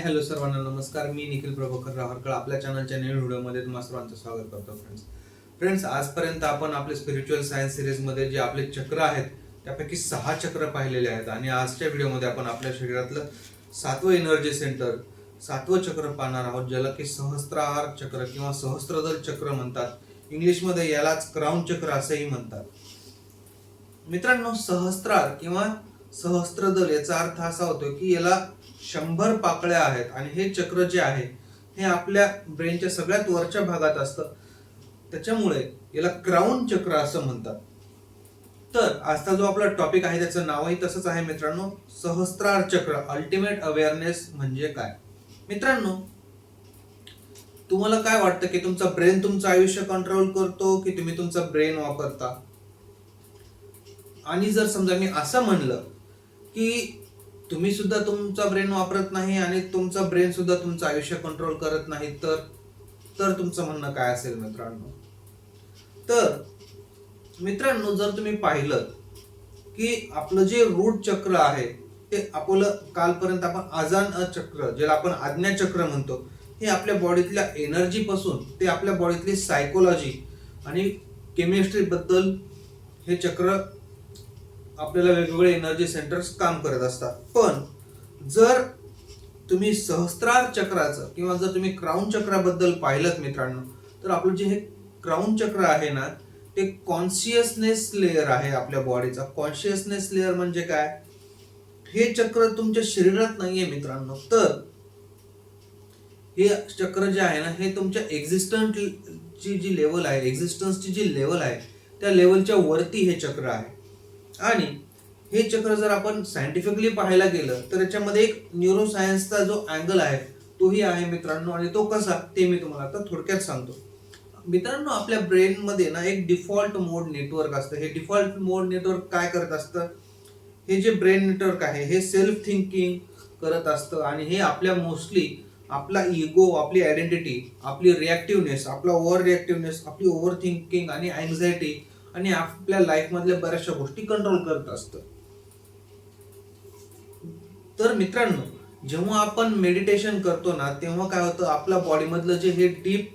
Hello सर्वांना नमस्कार. मी निखिल प्रभाकर राहरकर आपल्या चॅनलच्या नवीन व्हिडिओमध्ये तुम्हा सर्वांचं स्वागत करतो. फ्रेंड्स आजपर्यंत आपण आपले स्पिरिच्युअल सायन्स सिरीजमध्ये जे आपले चक्र आहेत त्यापैकी 6 चक्र पाहिलेले आहेत आणि आजच्या व्हिडिओमध्ये आपण आपल्या शरीरातलं 7वं एनर्जी सेंटर 7वं चक्र पाहणार आहोत, ज्याला की सहस्त्रार चक्र किंवा सहस्त्रदल चक्र म्हणतात. इंग्लिशमध्ये यालाच क्राउन चक्र असेही म्हणतात. मित्रांनो, सहस्त्रार किंवा सहस्त्रदल याचा अर्थ असा होतो की याला 100 पाकळ्या आहेत आणि हे चक्र जे आहे हे आपल्या ब्रेनच्या सगळ्यात वरच्या भागात असतं. त्याच्यामुळे याला क्राउन चक्र असं म्हणतात. तर आजचा जो आपला टॉपिक आहे त्याचं नावही तसंच आहे मित्रांनो, सहस्त्रार चक्र अल्टिमेट अवेअरनेस म्हणजे काय. मित्रांनो, तुम्हाला काय वाटतं की तुमचा ब्रेन तुमचं आयुष्य कंट्रोल करतो की तुम्ही तुमचा ब्रेन वापरता? आणि जर समजा मी असं म्हणलं की तुम्ही सुद्धा तुमचा ब्रेन वापरत नाही आणि तुमचा ब्रेन सुद्धा तुमचं आयुष्य कंट्रोल करत नाही, तर तुमचं म्हणणं काय असेल मित्रांनो? तर मित्रांनो, जर तुम्ही पाहिलं की आपलं जे रूट चक्र आहे ते आपलं कालपर्यंत आपण आजान चक्र, ज्याला आपण आज्ञा चक्र म्हणतो, हे आपल्या बॉडीतल्या एनर्जी पासून ते आपल्या बॉडीतली सायकोलॉजी आणि केमिस्ट्री बद्दल हे चक्र आपल्याला वेगवेगळे एनर्जी सेंटर्स काम करत असतात. पण जर तुम्ही सहस्त्रार चक्राचं किंवा जर तुम्ही क्राउन चक्राबद्दल पाहिलं मित्रांनो, तर आपलं जे हे क्राउन चक्र आहे ना, ते कॉन्शियसनेस लेअर आहे आपल्या बॉडीचा. कॉन्शियसनेस लेअर म्हणजे काय? हे चक्र तुमच्या शरीरात नाहीये मित्रांनो, तर हे चक्र जे आहे ना, हे तुमच्या एक्झिस्टन्सची जी लेवल आहे त्या लेवलच्या वरती हे चक्र आहे. आणि हे चक्र जर आपण सायंटिफिकली पाहायला गेलं तर याच्यामध्ये एक न्यूरोसायन्सचा जो अँगल आहे तोही आहे मित्रांनो. आणि तो कसा ते मी तुम्हाला आता थोडक्यात सांगतो. मित्रांनो, आपल्या ब्रेन मध्ये ना एक डिफॉल्ट मोड नेटवर्क असतं. हे डिफॉल्ट मोड नेटवर्क काय करत असतं? हे जे ब्रेन नेटवर्क आहे हे सेल्फ थिंकिंग करत असतं आणि हे आपल्या मोस्टली आपला इगो, आपली आयडेंटिटी, आपली रिॲक्टिव्हनेस, आपला ओव्हर रिॲक्टिव्हनेस, आपली ओव्हर थिंकिंग आणि अँझायटी आणि आपल्या लाईफ मधल्या बऱ्याचशा गोष्टी कंट्रोल करत असतं. तर मित्रांनो, जेव्हा आपण मेडिटेशन करतो ना, तेव्हा काय होतं, आपल्या बॉडी मधलं जे हे डीप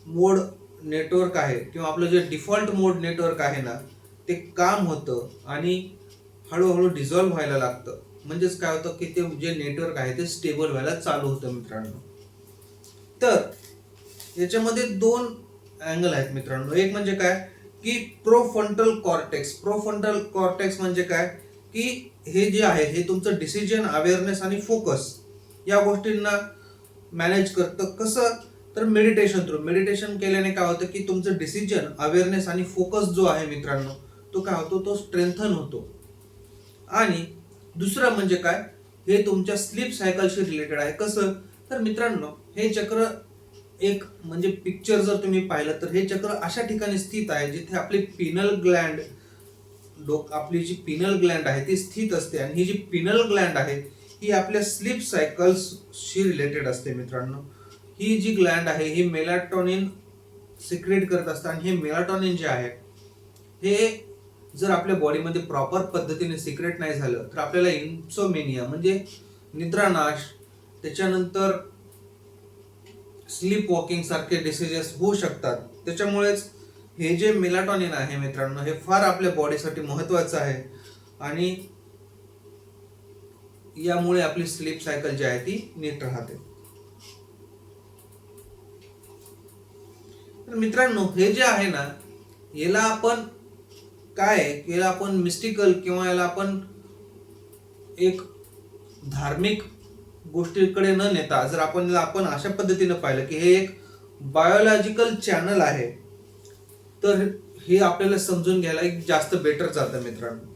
मोड नेटवर्क आहे किंवा आपलं जे डिफॉल्ट मोड नेटवर्क आहे ना, ते काम होतं आणि हळूहळू डिझॉल्व्ह व्हायला लागतं. म्हणजेच काय होतं की ते जे नेटवर्क आहे ते स्टेबल व्हायला चालू होतं मित्रांनो. तर याच्यामध्ये 2 अँगल आहेत मित्रांनो. एक म्हणजे काय की प्रोफ्रंटल कॉर्टेक्स म्हणजे काय की हे जे आहे हे तुमचं डिसिजन, अवेअरनेस आणि फोकस या गोष्टींना मॅनेज करतं. कसं? तर मेडिटेशन केल्याने काय होतं की तुमचं डिसिजन, अवेअरनेस आणि फोकस जो आहे मित्रांनो, तो काय होतो, तो स्ट्रेंथन होतो. आणि दुसरं म्हणजे काय, हे तुमच्या स्लीप सायकलशी रिलेटेड आहे. कसं? तर मित्रांनो, हे चक्र एक म्हणजे पिक्चर जर तुम्ही पाहिलं तर हे चक्र अशा ठिकाणी स्थित आहे जिथे आपली पिनल ग्लँड, आपली जी पिनल ग्लँड आहे ती स्थित असते. आणि ही जी पिनल ग्लँड आहे ही आपल्या स्लीप सायकल्सशी रिलेटेड असते मित्रांनो. ही जी ग्लँड आहे ही मेलाटोनिन सिक्रेट करत असते आणि हे मेलाटोनिन जे आहे हे जर आपल्या बॉडीमध्ये प्रॉपर पद्धतीने सिक्रेट नाही झालं तर आपल्याला इन्सोमेनिया म्हणजे निद्रानाश, त्याच्यानंतर स्लीप वॉकिंग सारखे डिसीजेस होऊ शकतात. त्याच्यामुळेच हे जे मेलाटोनिन आहे मित्रांनो हे फार आपल्या बॉडीसाठी महत्वाचं आहे आणि यामुळे आपली स्लीप सायकल जी आहे ती नीट राहते. तर मित्रांनो, हे जे आहे ना, याला आपण मिस्टिकल किंवा याला आपण एक धार्मिक गोष्टीकडे न नेता जर आपण अशा पद्धतीने पाहिलं की हे एक बायोलॉजिकल चॅनल आहे, तर हे आपल्याला समजून घ्यायला एक जास्त बेटर जातं मित्रांनो.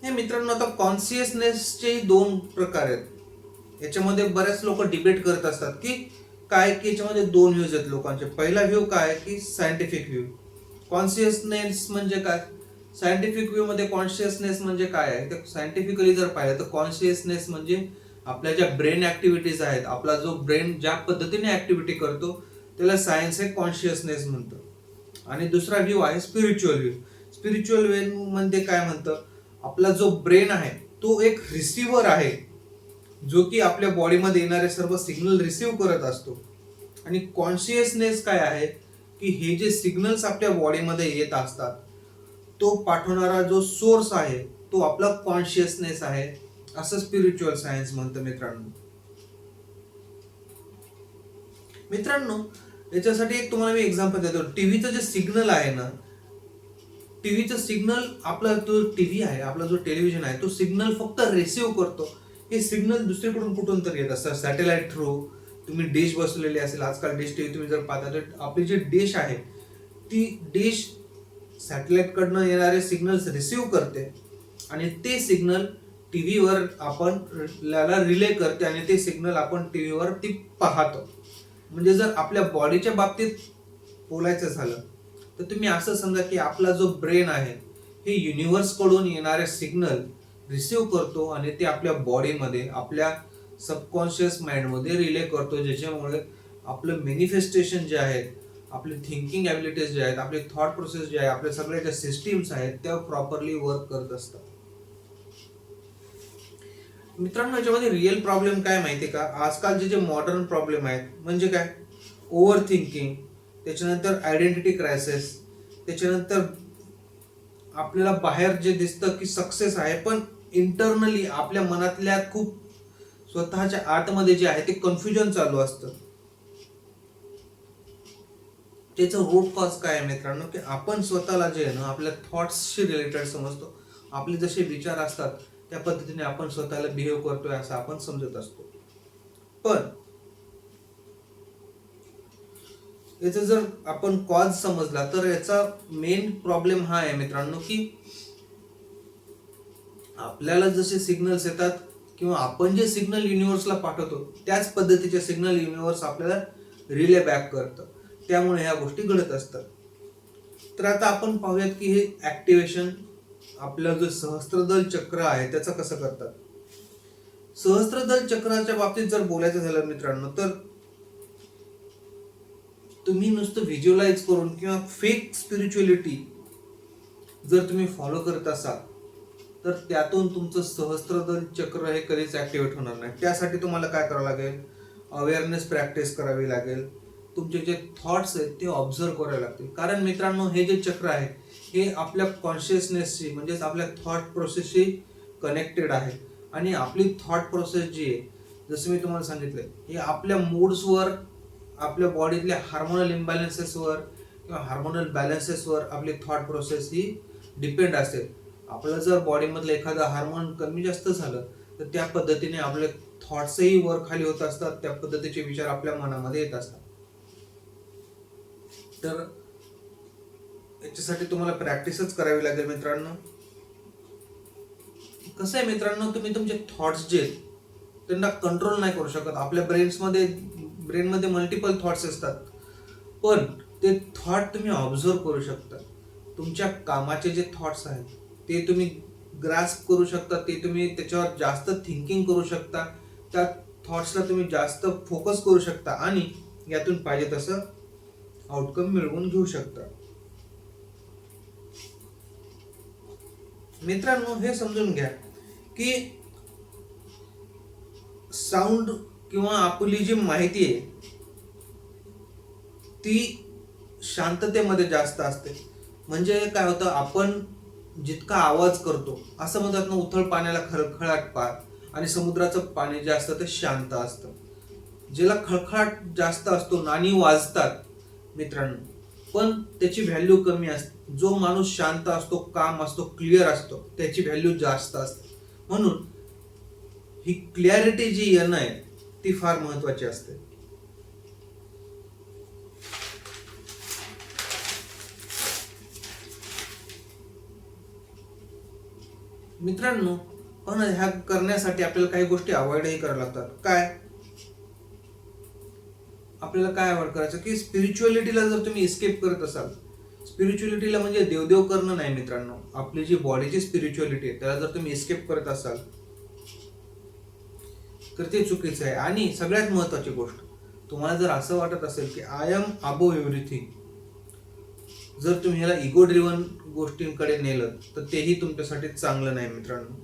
हे मित्रांनो, आता कॉन्शियसनेसचे 2 प्रकार आहेत. याच्यामध्ये बरेच लोक डिबेट करत असतात की याच्यामध्ये 2 व्ह्यूज आहेत लोकांचे. पहिला व्ह्यू काय की सायंटिफिक व्ह्यू. कॉन्शियसनेस म्हणजे काय? सायंटिफिक व्ह्यू मध्ये कॉन्शियसनेस म्हणजे काय आहे? तर सायंटिफिकली जर पाहिलं तर कॉन्शियसनेस म्हणजे आपल्या ज्या ब्रेन ऍक्टिव्हिटीज आहेत, आपला जो ब्रेन ज्या पद्धतीने ऍक्टिव्हिटी करतो त्याला सायन्स हे कॉन्शियसनेस म्हणतं. आणि दुसरा व्ह्यू आहे स्पिरिच्युअल व्ह्यू. स्पिरिच्युअल व्ह्यू म्हणजे काय म्हणतं, आपला जो ब्रेन आहे तो एक रिसिव्हर आहे, जो की आपल्या बॉडीमध्ये येणारे सर्व सिग्नल रिसिव्ह करत असतो. आणि कॉन्शियसनेस काय आहे की हे जे सिग्नल्स आपल्या बॉडीमध्ये येत असतात, तो पाठवणारा जो सोर्स आहे तो आपला कॉन्शियसनेस आहे, असं स्पिरिच्युअल सायन्स म्हणतं मित्रांनो. मित्रांनो, याच्यासाठी एक तुम्हाला मी एक्झाम्पल देतो. टीव्हीचं जे सिग्नल आहे ना, टीव्हीचं सिग्नल, आपला जो टीव्ही आहे, आपला जो टेलिव्हिजन आहे, तो सिग्नल फक्त रिसिव्ह करतो. हे सिग्नल दुसरीकडून कुठून तर येत असतात, सॅटेलाइट थ्रू. तुम्ही डिश बसवलेली असेल, आजकाल डिश टीव्ही तुम्ही जर पाहता तर आपली जी डिश आहे ती डिश सॅटेलाइट कडनं येणारे सिग्नल्स रिसिव्ह करते आणि ते सिग्नल टीव्हीवर आपण रिले करते आणि ते सिग्नल आपण टीव्हीवर ती पाहतो. म्हणजे जर आपल्या बॉडीच्या बाबतीत बोलायचं झालं तर तुम्ही असं समजा की आपला जो ब्रेन आहे हे युनिव्हर्स कडून येणारे सिग्नल रिसिव्ह करतो आणि ते आपल्या बॉडीमध्ये, आपल्या सबकॉन्शियस माइंडमध्ये रिले करतो, ज्याच्यामुळे आपलं मॅनिफेस्टेशन जे आहे, आपले थिंकिंग ॲबिलिटीज जे आहेत, आपले थॉट प्रोसेस जे आहे, आपल्या सगळ्या ज्या सिस्टीम्स आहेत त्या प्रॉपरली वर्क करत असतात. मित्रांनो, याच्यामध्ये रिअल प्रॉब्लेम काय माहिती का, आजकालचे जे मॉडर्न प्रॉब्लेम आहेत म्हणजे काय, ओव्हर थिंकिंग, त्याच्यानंतर आयडेंटिटी क्रायसिस, त्याच्यानंतर आपल्याला बाहेर जे दिसतं की सक्सेस आहे, पण इंटरनली आपल्या मनातल्या खूप स्वतःच्या आतमध्ये जे आहे ते कन्फ्युजन चालू असतं. त्याचं रूट कॉज काय आहे मित्रांनो, की आपण स्वतःला जे आहे ना आपल्या थॉट्सशी रिलेटेड समजतो. आपले जसे विचार असतात त्या पद्धतीने आपण स्वतःला बिहेव करतोय असं आपण समजत असतो. पण याचा जर आपण कॉज समजला तर याचा मेन प्रॉब्लेम हा आहे मित्रांनो, की आपल्याला जसे सिग्नल्स येतात किंवा आपण जे सिग्नल युनिव्हर्सला पाठवतो त्याच पद्धतीचे सिग्नल युनिव्हर्स आपल्याला रिले बॅक करतं. त्यामुळे ह्या गोष्टी घडत असतात. तर आता आपण पाहूयात की हे ऍक्टिव्हेशन आपलं जो सहस्त्रदल चक्र आहे त्याचं कसं करतात. सहस्त्रदल चक्राच्या बाबतीत जर बोलायचं झालं मित्रांनो, तर तुम्ही नुसतं व्हिज्युअलाइज करून किंवा फेक स्पिरिच्युअलिटी जर तुम्ही फॉलो करत असाल तर त्यातून तुमचं सहस्त्रदल चक्र हे कधीच ऍक्टिव्हेट होणार नाही. त्यासाठी तुम्हाला काय करावं लागेल, अवेअरनेस प्रॅक्टिस करावी लागेल. तुमचे जे थॉट्स आहेत ते ऑब्झर्व करावे लागतील. कारण मित्रांनो, हे जे चक्र आहे हे आपल्या कॉन्शियसनेसशी म्हणजेच आपल्या थॉट प्रोसेसशी कनेक्टेड आहे. आणि आपली थॉट प्रोसेस जी आहे, जसं मी तुम्हाला सांगितलं, हे आपल्या मूड्सवर, आपल्या बॉडीतल्या हार्मोनल इम्बॅलन्सेसवर किंवा हार्मोनल बॅलन्सेसवर आपली थॉट प्रोसेस ही डिपेंड असते. आपलं जर बॉडीमधलं एखादं हार्मोन कमी जास्त झालं तर त्या पद्धतीने आपले थॉट्सही वर खाली होत असतात, त्या पद्धतीचे विचार आपल्या मनामध्ये येत असतात. तर याच्यासाठी तुम्हाला प्रॅक्टिसच करावी लागेल मित्रांनो. कसं आहे मित्रांनो, तुम्ही तुमचे थॉट्स जे त्यांना कंट्रोल नाही करू शकत. आपल्या ब्रेनमध्ये मल्टिपल थॉट्स असतात, पण ते थॉट तुम्ही ऑब्झर्व करू शकता. तुमच्या कामाचे जे थॉट्स आहेत ते तुम्ही ग्रास्प करू शकता, ते तुम्ही त्याच्यावर जास्त थिंकिंग करू शकता, त्या थॉट्सला तुम्ही जास्त फोकस करू शकता आणि यातून पाहिजे तसं आउटकम मिळवून घेऊ शकता. मित्रांनो, हे समजून घ्या की साऊंड किंवा आपली जी माहिती आहे ती शांततेमध्ये जास्त असते. म्हणजे काय होतं, आपण जितका आवाज करतो, असं म्हणतात ना, उथळ पाण्याला खळखळाट पार, आणि समुद्राचं पाणी जे असतं ते शांत असतं. ज्याला खळखळाट जास्त असतो, नाणी वाजतात मित्रांनो, पण त्याची व्हॅल्यू कमी असते. जो माणूस शांत असतो, काम असतो, क्लिअर असतो, त्याची व्हॅल्यू जास्त असते. म्हणून ही क्लॅरिटी जी येणं आहे ती फार महत्वाची असते. मित्रांनो, पण ह्या करण्यासाठी आपल्याला काही गोष्टी अवॉइडही कराव्या लागतात. काय आपल्याला काय अवॉइड करायचं, की स्पिरिच्युअलिटीला जर तुम्ही एस्केप करत असाल, स्पिरिच्युअलिटीला म्हणजे देवदेव करणं नाही मित्रांनो, आपली जी बॉडीची स्पिरिच्युअलिटी आहे त्याला जर तुम्ही एस्केप करत असाल तर ते चुकीचं आहे. आणि सगळ्यात महत्वाची गोष्ट, तुम्हाला जर असं वाटत असेल की आय एम अबोव्ह एव्हरीथिंग, जर तुम्ही ह्याला इगो ड्रिव्हन गोष्टींकडे नेलं तर तेही तुमच्यासाठी चांगलं नाही मित्रांनो.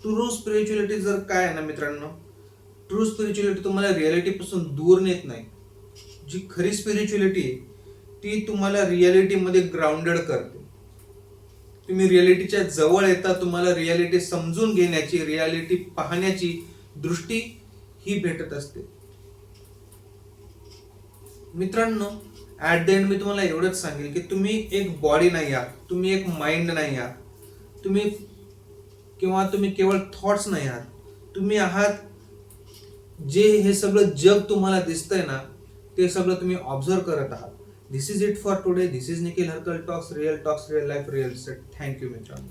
ट्रू स्पिरिच्युअलिटी जर काय आहे ना मित्रांनो, ट्रू स्पिरिच्युअलिटी तुम्हाला रियालिटी पासून दूर नेत नाही. जी खरी स्पिरिच्युअलिटी आहे ती तुम्हाला रियालिटी मध्ये ग्राउंडेड करते. तुम्ही रियालिटीच्या जवळ येता, तुम्हाला रियालिटी समजून घेण्याची, रियालिटी पाहण्याची दृष्टी ही भेटत असते. मित्रांनो, ऍट द एंड मी तुम्हाला एवढंच सांगेल की तुम्ही एक बॉडी नाही आहात, तुम्ही एक माइंड नाही आहात, तुम्ही केवळ थॉट्स नाही आहात, तुम्ही आहात जे हे सगळं जग तुम्हाला दिसतंय ना ते सगळं तुम्ही ऑब्झर्व करत आहात. This is it for today. This is Nikhil Harkal talks, real life, real set. Thank you मित्रांनो.